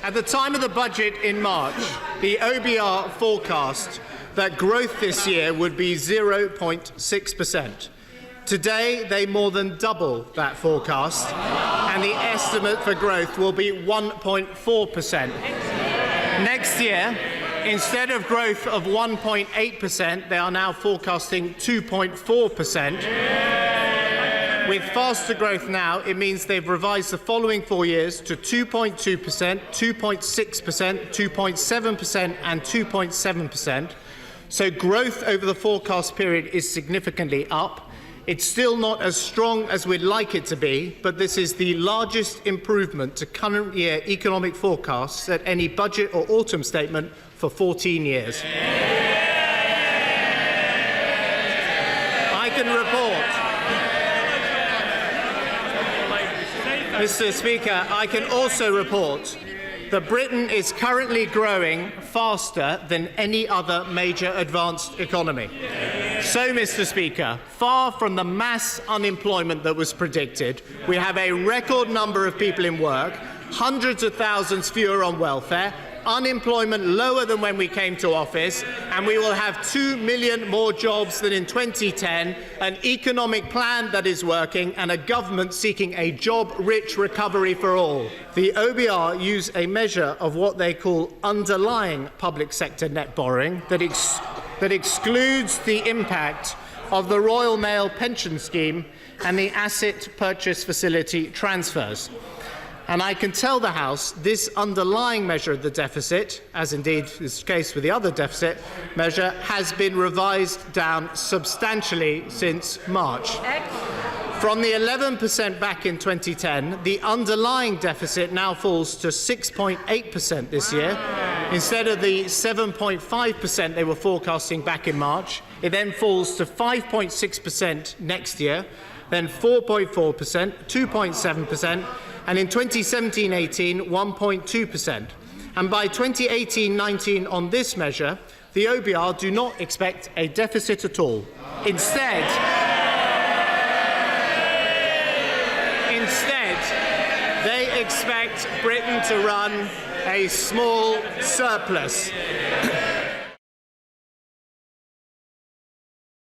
At the time of the budget in March, the OBR forecast that growth this year would be 0.6%. Today, they more than double that forecast, and the estimate for growth will be 1.4%. Next year, instead of growth of 1.8%, they are now forecasting 2.4%. With faster growth now, it means they've revised the following 4 years to 2.2%, 2.6%, 2.7% and 2.7%. So growth over the forecast period is significantly up. It's still not as strong as we'd like it to be, but this is the largest improvement to current year economic forecasts at any budget or autumn statement for 14 years. I can report, Mr. Speaker, I can also report that Britain is currently growing faster than any other major advanced economy. So, Mr. Speaker, far from the mass unemployment that was predicted, we have a record number of people in work, hundreds of thousands fewer on welfare, unemployment lower than when we came to office, and we will have 2 million more jobs than in 2010, an economic plan that is working, and a government seeking a job-rich recovery for all. The OBR use a measure of what they call underlying public sector net borrowing that excludes the impact of the Royal Mail pension scheme and the asset purchase facility transfers. And I can tell the House this underlying measure of the deficit, as indeed is the case with the other deficit measure, has been revised down substantially since March. From the 11% back in 2010, the underlying deficit now falls to 6.8% this year. Instead of the 7.5% they were forecasting back in March, it then falls to 5.6% next year, then 4.4%, 2.7%, and in 2017-18, 1.2%. And by 2018-19 on this measure, the OBR do not expect a deficit at all. Instead, they expect Britain to run a small surplus.